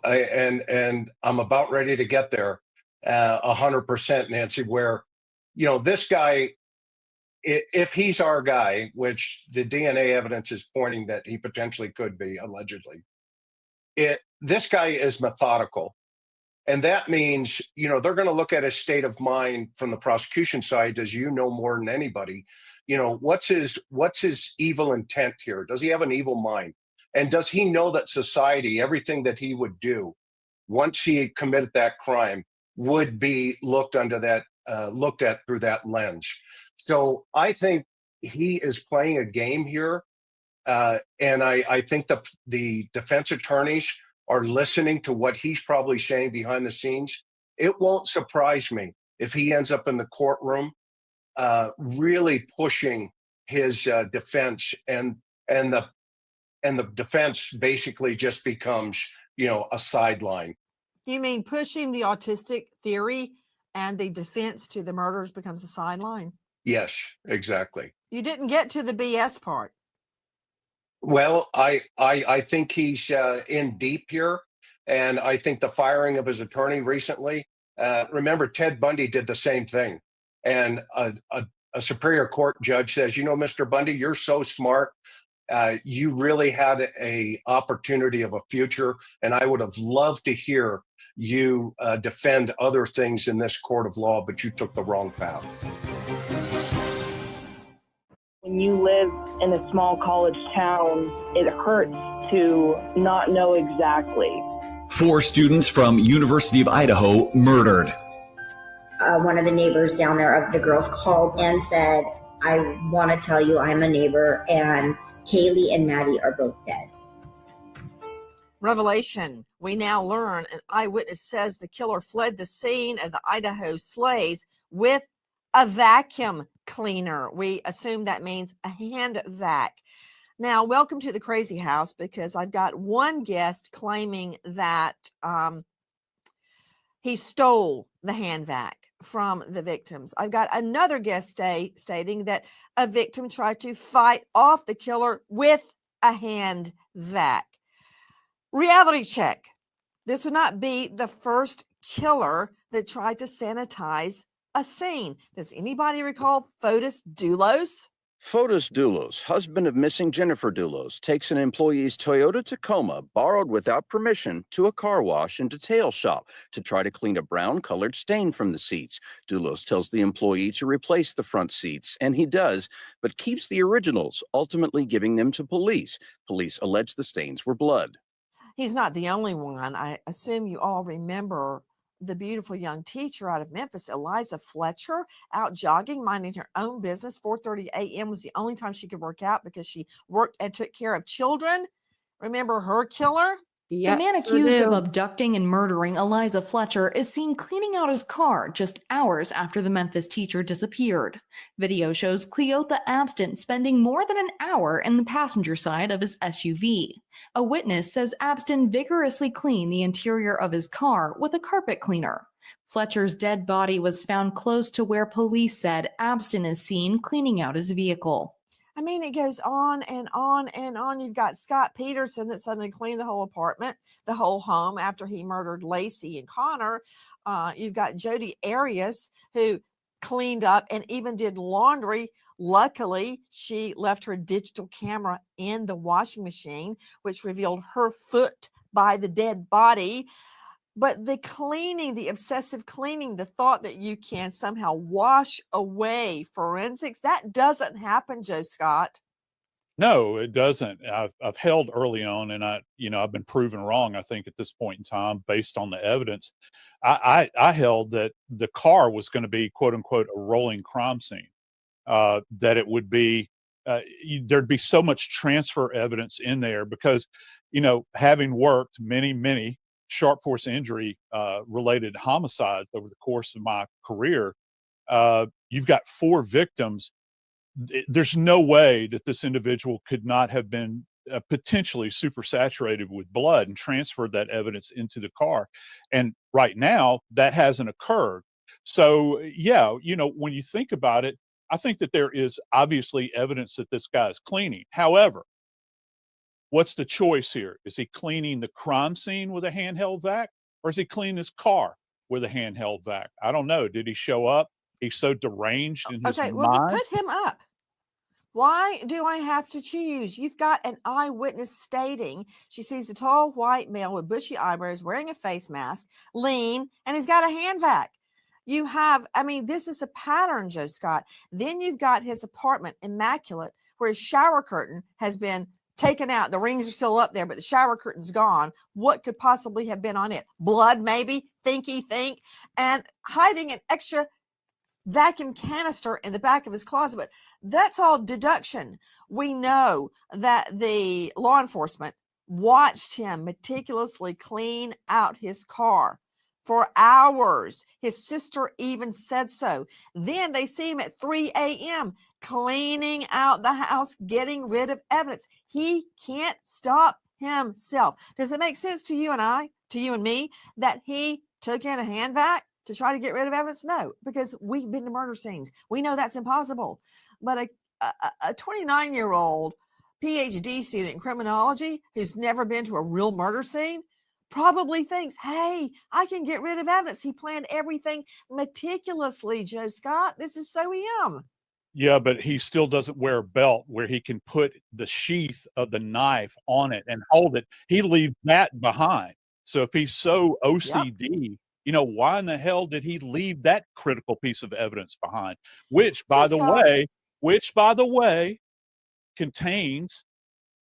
and I'm about ready to get there. 100%, Nancy. Where, this guy, if he's our guy, which the DNA evidence is pointing that he potentially could be, allegedly, this guy is methodical. And that means, they're going to look at his state of mind from the prosecution side, as you know more than anybody. What's his evil intent here? Does he have an evil mind? And does he know that society, everything that he would do once he committed that crime, would be looked at through that lens? So I think he is playing a game here. And I think the defense attorneys are listening to what he's probably saying behind the scenes. It won't surprise me if he ends up in the courtroom really pushing his defense, and the defense basically just becomes, a sideline. You mean pushing the autistic theory and the defense to the murders becomes a sideline? Yes, exactly. You didn't get to the BS part. Well, I think he's in deep here, and I think the firing of his attorney recently. Remember, Ted Bundy did the same thing, and a Superior Court judge says, Mr. Bundy, you're so smart. You really had a opportunity of a future, and I would have loved to hear you defend other things in this court of law, but you took the wrong path. When you live in a small college town, it hurts to not know exactly. 4 students from University of Idaho murdered. One of the neighbors down there of the girls called and said, I want to tell you I'm a neighbor, and Kaylee and Maddie are both dead. Revelation. We now learn an eyewitness says the killer fled the scene of the Idaho slays with a vacuum cleaner. We assume that means a hand vac. Now, welcome to the crazy house, because I've got one guest claiming that he stole the hand vac from the victims. I've got another guest stating that a victim tried to fight off the killer with a hand vac. Reality check. This would not be the first killer that tried to sanitize a scene. Does anybody recall Fotis Dulos? Fotis Dulos, husband of missing Jennifer Dulos, takes an employee's Toyota Tacoma, borrowed without permission, to a car wash and detail shop to try to clean a brown-colored stain from the seats. Dulos tells the employee to replace the front seats, and he does, but keeps the originals, ultimately giving them to police. Police allege the stains were blood. He's not the only one. I assume you all remember the beautiful young teacher out of Memphis, Eliza Fletcher, out jogging, minding her own business. 4:30 a.m. was the only time she could work out because she worked and took care of children. Remember her killer? The man accused of abducting and murdering Eliza Fletcher is seen cleaning out his car just hours after the Memphis teacher disappeared. Video shows Cleotha Abston spending more than an hour in the passenger side of his SUV. A witness says Abston vigorously cleaned the interior of his car with a carpet cleaner. Fletcher's dead body was found close to where police said Abston is seen cleaning out his vehicle. I mean, it goes on and on and on. You've got Scott Peterson that suddenly cleaned the whole apartment, the whole home after he murdered Lacey and Connor. You've got Jodi Arias who cleaned up and even did laundry. Luckily, she left her digital camera in the washing machine, which revealed her foot by the dead body. But the cleaning, the obsessive cleaning, the thought that you can somehow wash away forensics, that doesn't happen, Joe Scott. No, it doesn't. I've held early on, and I've been proven wrong, I think, at this point in time, based on the evidence. I held that the car was going to be, quote unquote, a rolling crime scene, that it would be, there'd be so much transfer evidence in there because, having worked many sharp force injury related homicides over the course of my career, you've got 4 victims. There's no way that this individual could not have been potentially supersaturated with blood and transferred that evidence into the car. And right now that hasn't occurred. So yeah, when you think about it, I think that there is obviously evidence that this guy is cleaning. However, what's the choice here? Is he cleaning the crime scene with a handheld vac, or is he cleaning his car with a handheld vac? I don't know. Did he show up? He's so deranged in his Okay, mind. well, put him up. Why do I have to choose? You've got an eyewitness stating she sees a tall white male with bushy eyebrows wearing a face mask, lean, and he's got a hand vac. You have, this is a pattern, Joe Scott. Then you've got his apartment, immaculate, where his shower curtain has been taken out. The rings are still up there, but the shower curtain's gone. What could possibly have been on it? Blood, maybe? Think. And hiding an extra vacuum canister in the back of his closet. But that's all deduction. We know that the law enforcement watched him meticulously clean out his car for hours. His sister even said so. Then they see him at 3 a.m. cleaning out the house, getting rid of evidence. He can't stop himself. Does it make sense to you and I, to you and me, that he took in a hand vac to try to get rid of evidence? No, because we've been to murder scenes. We know that's impossible. But a 29-year-old PhD student in criminology who's never been to a real murder scene probably thinks, hey, I can get rid of evidence. He planned everything meticulously, Joe Scott. This is so him. Yeah, but he still doesn't wear a belt where he can put the sheath of the knife on it and hold it. He leaves that behind. So if he's so OCD, why in the hell did he leave that critical piece of evidence behind? Which, by the way, contains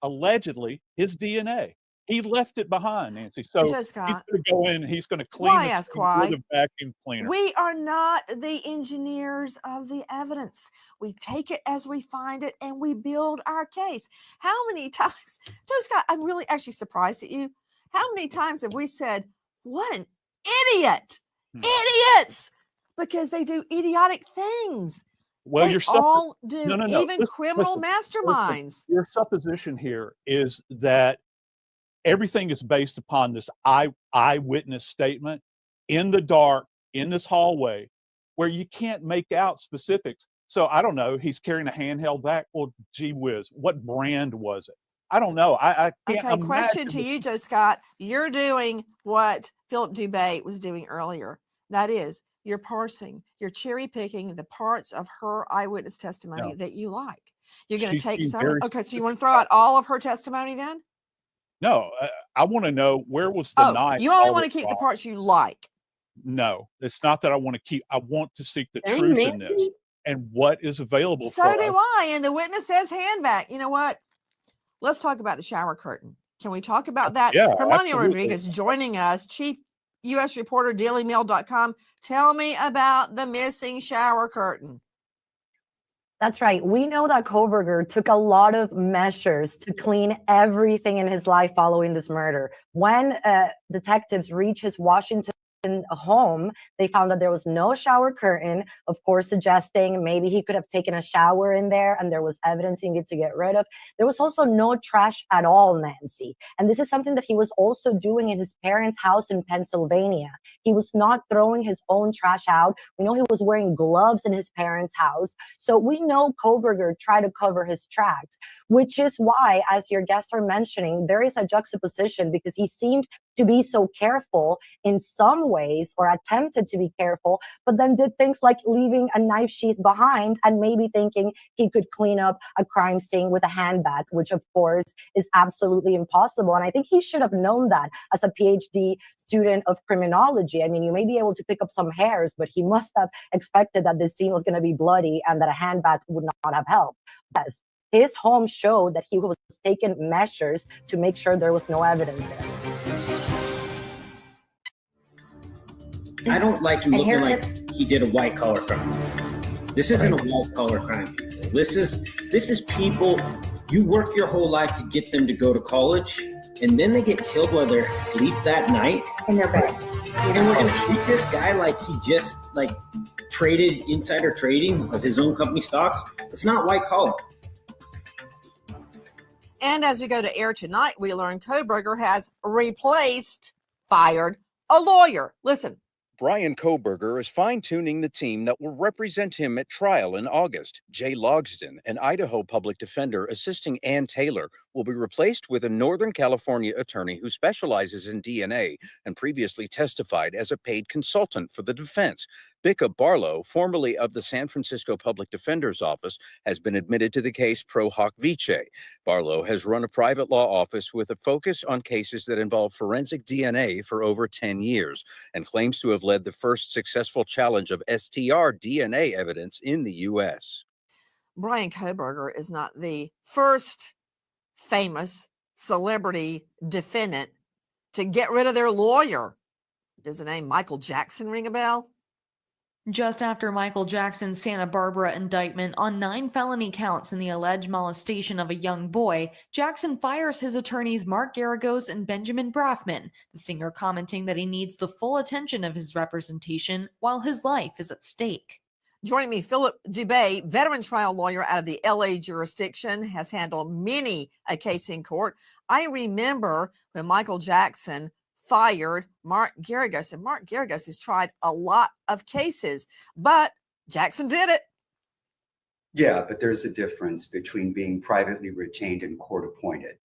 allegedly his DNA. He left it behind, Nancy. So he's going to go in, he's going to clean this with a vacuum cleaner. We are not the engineers of the evidence. We take it as we find it and we build our case. How many times, Joe Scott, I'm really actually surprised at you. How many times have we said, what an idiot, idiots, because they do idiotic things. Well, they all do, even criminal masterminds. Your supposition here is that everything is based upon this eyewitness statement in the dark, in this hallway, where you can't make out specifics. So I don't know. He's carrying a handheld vac. Well, gee whiz, what brand was it? I don't know. I can't Okay, question imagine to this- you, Joe Scott. You're doing what Philip Dubé was doing earlier. That is, you're parsing, you're cherry picking the parts of her eyewitness testimony No. that you like. You're going to She's take being some. very Okay, so you want to throw out all of her testimony then? No, I want to know, where was the Oh, knife? you only all want to that keep the wrong? parts you like. No, it's not that I want to keep. I want to seek the Dang, truth in this Nancy. and what is available So for do us. I. And the witness says hand vac. You know what? Let's talk about the shower curtain. Can we talk about that? Yeah, Hermione absolutely. Rodriguez joining us, chief U.S. reporter, dailymail.com. Tell me about the missing shower curtain. That's right. We know that Kohberger took a lot of measures to clean everything in his life following this murder. When detectives reached his Washington home, they found that there was no shower curtain, of course, suggesting maybe he could have taken a shower in there and there was evidence he needed to get rid of. There was also no trash at all, Nancy. And this is something that he was also doing in his parents' house in Pennsylvania. He was not throwing his own trash out. We know he was wearing gloves in his parents' house. So we know Kohberger tried to cover his tracks, which is why, as your guests are mentioning, there is a juxtaposition because he seemed to be so careful in some ways, or attempted to be careful, but then did things like leaving a knife sheath behind and maybe thinking he could clean up a crime scene with a handbag, which of course is absolutely impossible. And I think he should have known that as a PhD student of criminology. I mean, you may be able to pick up some hairs, but he must have expected that this scene was going to be bloody and that a handbag would not have helped. Yes, his home showed that he was taking measures to make sure there was no evidence there. I don't like him looking like he did a white collar crime. This isn't a white collar crime. This is people, you work your whole life to get them to go to college, and then they get killed while they're asleep that night in their bed. And we're gonna treat this guy like he just traded insider trading of his own company stocks. It's not white collar. And as we go to air tonight, we learn Kohberger has fired a lawyer. Listen. Bryan Kohberger is fine-tuning the team that will represent him at trial in August. Jay Logsdon, an Idaho public defender assisting Ann Taylor, will be replaced with a Northern California attorney who specializes in DNA and previously testified as a paid consultant for the defense. Bicca Barlow, formerly of the San Francisco Public Defender's Office, has been admitted to the case Pro Hoc Vice. Barlow has run a private law office with a focus on cases that involve forensic DNA for over 10 years and claims to have led the first successful challenge of STR DNA evidence in the U.S. Bryan Kohberger is not the first famous celebrity defendant to get rid of their lawyer. Does the name Michael Jackson ring a bell? Just after Michael Jackson's Santa Barbara indictment on 9 felony counts in the alleged molestation of a young boy, Jackson fires his attorneys Mark Garagos and Benjamin Brafman, the singer commenting that he needs the full attention of his representation while his life is at stake. Joining me, Philip Dubé, veteran trial lawyer out of the LA jurisdiction, has handled many a case in court. I remember when Michael Jackson fired Mark Garagos, and Mark Garagos has tried a lot of cases, but Jackson did it. Yeah, but there's a difference between being privately retained and court appointed.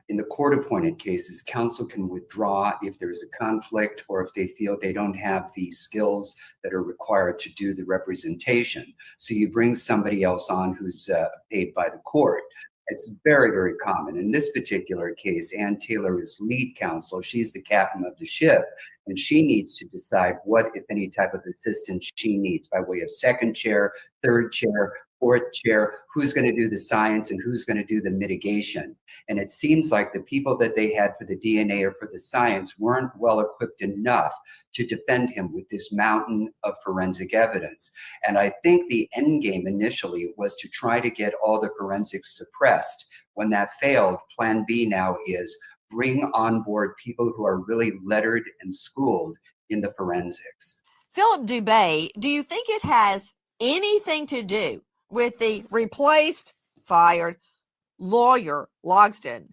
In the court appointed cases, counsel can withdraw if there's a conflict or if they feel they don't have the skills that are required to do the representation. So you bring somebody else on who's paid by the court. It's very, very common. In this particular case, Ann Taylor is lead counsel. She's the captain of the ship, and she needs to decide what, if any, type of assistance she needs by way of second chair, third chair, fourth chair, who's going to do the science and who's going to do the mitigation. And it seems like the people that they had for the DNA or for the science weren't well equipped enough to defend him with this mountain of forensic evidence. And I think the end game initially was to try to get all the forensics suppressed. When that failed, plan B now is bring on board people who are really lettered and schooled in the forensics. Philip Dubé, do you think it has anything to do with the fired lawyer Logsdon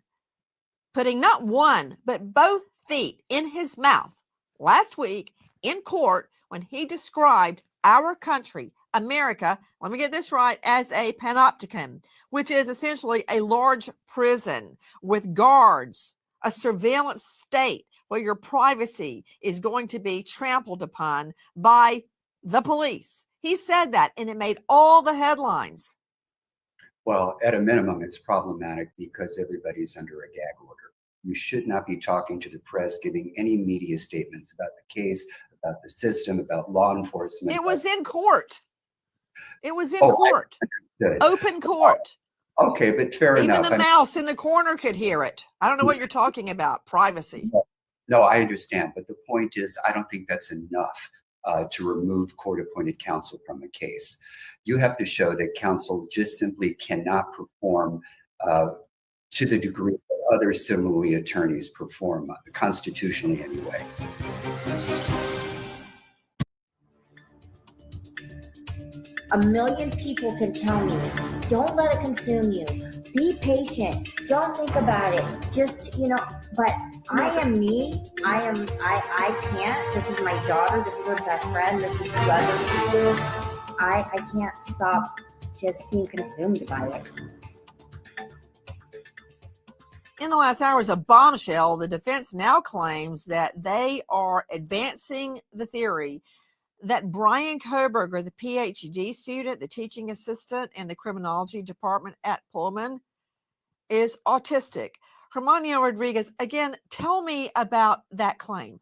putting not one, but both feet in his mouth last week in court when he described our country, America, let me get this right, as a panopticon, which is essentially a large prison with guards, a surveillance state where your privacy is going to be trampled upon by the police. He said that, and it made all the headlines. Well, at a minimum, it's problematic because everybody's under a gag order. You should not be talking to the press, giving any media statements about the case, about the system, about law enforcement. It was in court. It was in Oh, court. Open court. Okay, but fair enough. Even the mouse in the corner could hear it. I don't know what you're talking about. Privacy. No, I understand. But the point is, I don't think that's enough to remove court-appointed counsel from a case. You have to show that counsel just simply cannot perform to the degree that other similarly attorneys perform, constitutionally anyway. A million people can tell me, don't let it consume you. Be patient. Don't think about it. Just, but I am me. I can't. This is my daughter. This is her best friend. This is two other people. I can't stop just being consumed by it. In the last hours of bombshell, the defense now claims that they are advancing the theory that Bryan Kohberger, the PhD student, the teaching assistant in the criminology department at Pullman, is autistic. Hermanio Rodriguez, again, tell me about that claim.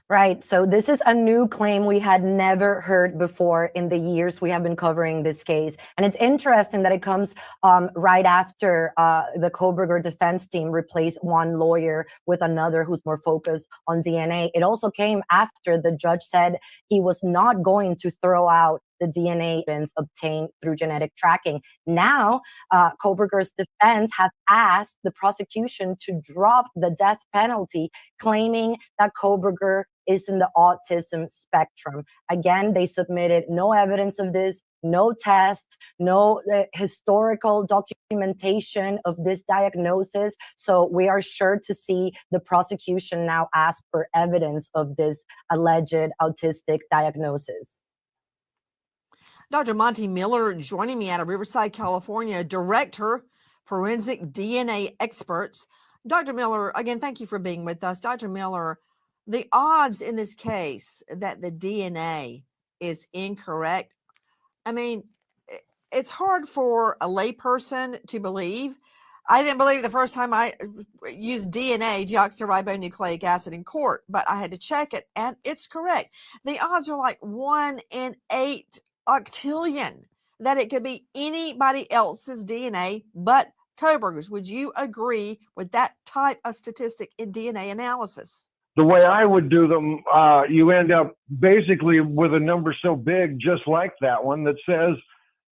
Right. So this is a new claim we had never heard before in the years we have been covering this case. And it's interesting that it comes right after the Kohberger defense team replaced one lawyer with another who's more focused on DNA. It also came after the judge said he was not going to throw out the DNA evidence obtained through genetic tracking. Now, Kohberger's defense has asked the prosecution to drop the death penalty, claiming that Kohberger is in the autism spectrum. Again, they submitted no evidence of this, no tests, no historical documentation of this diagnosis. So we are sure to see the prosecution now ask for evidence of this alleged autistic diagnosis. Dr. Monty Miller joining me out of Riverside, California, director, forensic DNA experts. Dr. Miller, again, thank you for being with us. Dr. Miller, the odds in this case that the DNA is incorrect, I mean, it's hard for a layperson to believe. I didn't believe the first time I used DNA, deoxyribonucleic acid, in court, but I had to check it, and it's correct. The odds are like 1 in 8 octillion that it could be anybody else's DNA but Kohberger's. Would you agree with that type of statistic in DNA analysis? The way I would do them, you end up basically with a number so big, just like that one, that says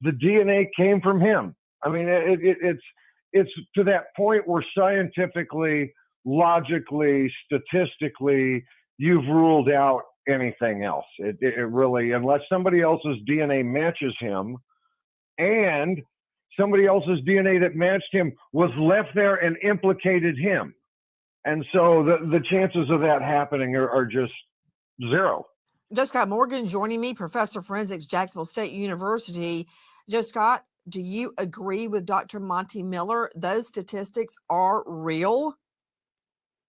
the DNA came from him. I mean, it's to that point where scientifically, logically, statistically, you've ruled out anything else. It really, unless somebody else's DNA matches him, and somebody else's DNA that matched him was left there and implicated him. And so the chances of that happening are just zero. Joe Scott Morgan joining me, professor of forensics, Jacksonville State University. Joe Scott, do you agree with Dr. Monty Miller? Those statistics are real?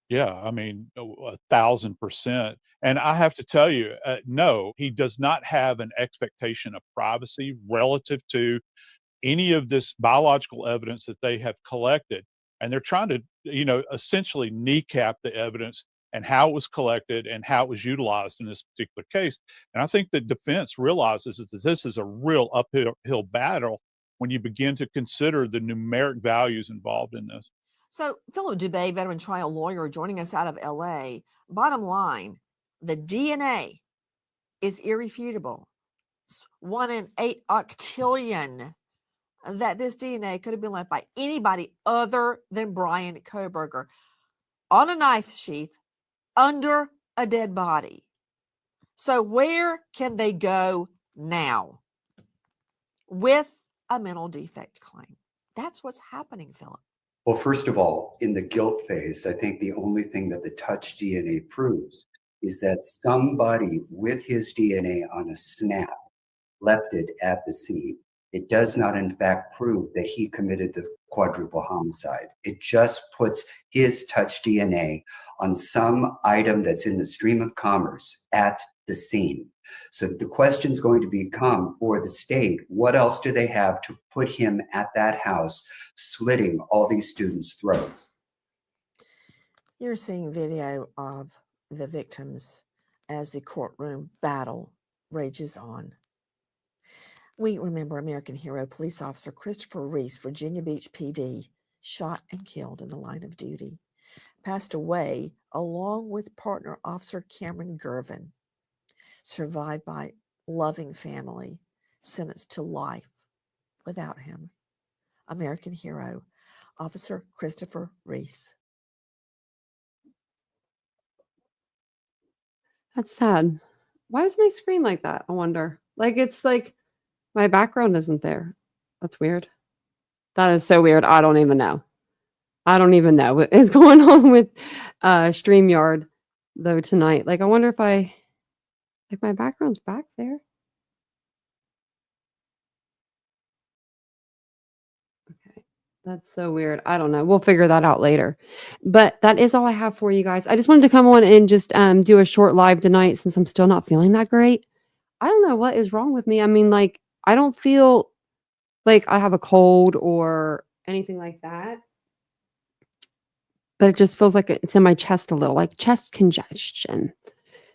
Yeah, I mean, 1,000%. And I have to tell you, no, he does not have an expectation of privacy relative to any of this biological evidence that they have collected. And they're trying to, essentially kneecap the evidence and how it was collected and how it was utilized in this particular case. And I think the defense realizes that this is a real uphill battle when you begin to consider the numeric values involved in this. So, Philip Dubé, veteran trial lawyer, joining us out of LA. Bottom line, the DNA is irrefutable. It's 1 in 8 octillion that this DNA could have been left by anybody other than Bryan Kohberger on a knife sheath under a dead body. So where can they go now with a mental defect claim? That's what's happening, Philip. Well, first of all, in the guilt phase, I think the only thing that the touch DNA proves is that somebody with his DNA on a snap left it at the scene. It does not, in fact, prove that he committed the quadruple homicide. It just puts his touch DNA on some item that's in the stream of commerce at the scene. So the question is going to become for the state, what else do they have to put him at that house, slitting all these students' throats? You're seeing video of the victims as the courtroom battle rages on. We remember American hero police officer Christopher Reese, Virginia Beach PD, shot and killed in the line of duty, passed away along with partner officer Cameron Gervin, survived by loving family, sentenced to life without him. American hero, Officer Christopher Reese. That's sad. Why is my screen like that? I wonder. Like, it's like my background isn't there. That's weird. That is so weird. I don't even know. I don't even know what is going on with StreamYard though tonight. Like, I wonder if like my background's back there. Okay. That's so weird. I don't know. We'll figure that out later. But that is all I have for you guys. I just wanted to come on and just do a short live tonight since I'm still not feeling that great. I don't know what is wrong with me. I mean, like, I don't feel like I have a cold or anything like that. But it just feels like it's in my chest a little, like chest congestion.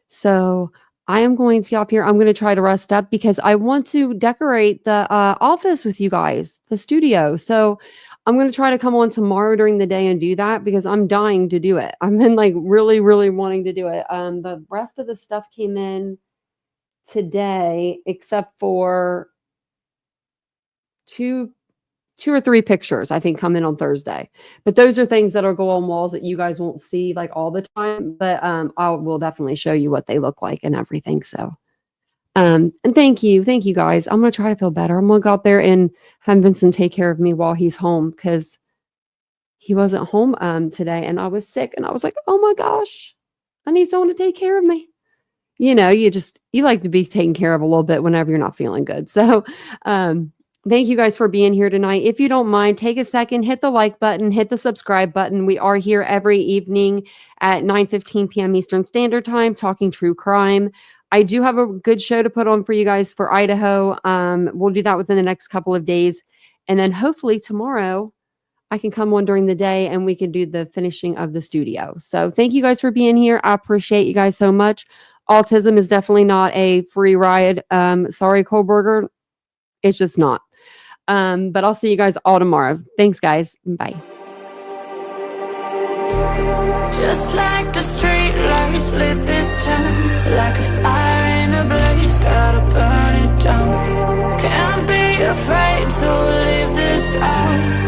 So I am going to get off here. I'm going to try to rest up because I want to decorate the office with you guys, the studio. So I'm going to try to come on tomorrow during the day and do that because I'm dying to do it. I've been like really, really wanting to do it. The rest of the stuff came in today, except for two or three pictures, I think, come in on Thursday. But those are things that are go on walls that you guys won't see like all the time. But I will definitely show you what they look like and everything. So, and thank you guys. I'm gonna try to feel better. I'm gonna go out there and have Vincent take care of me while he's home because he wasn't home today, and I was sick, and I was like, oh my gosh, I need someone to take care of me. You know, you like to be taken care of a little bit whenever you're not feeling good. So, thank you guys for being here tonight. If you don't mind, take a second, hit the like button, hit the subscribe button. We are here every evening at 9:15 p.m. Eastern Standard Time, talking true crime. I do have a good show to put on for you guys for Idaho. We'll do that within the next couple of days. And then hopefully tomorrow I can come on during the day and we can do the finishing of the studio. So thank you guys for being here. I appreciate you guys so much. Autism is definitely not a free ride. Sorry, Kohberger. It's just not. But I'll see you guys all tomorrow. Thanks, guys. Bye. Just like the street lights lit this town, like a fire in a blaze, gotta burn it down. Can't be afraid to leave this out.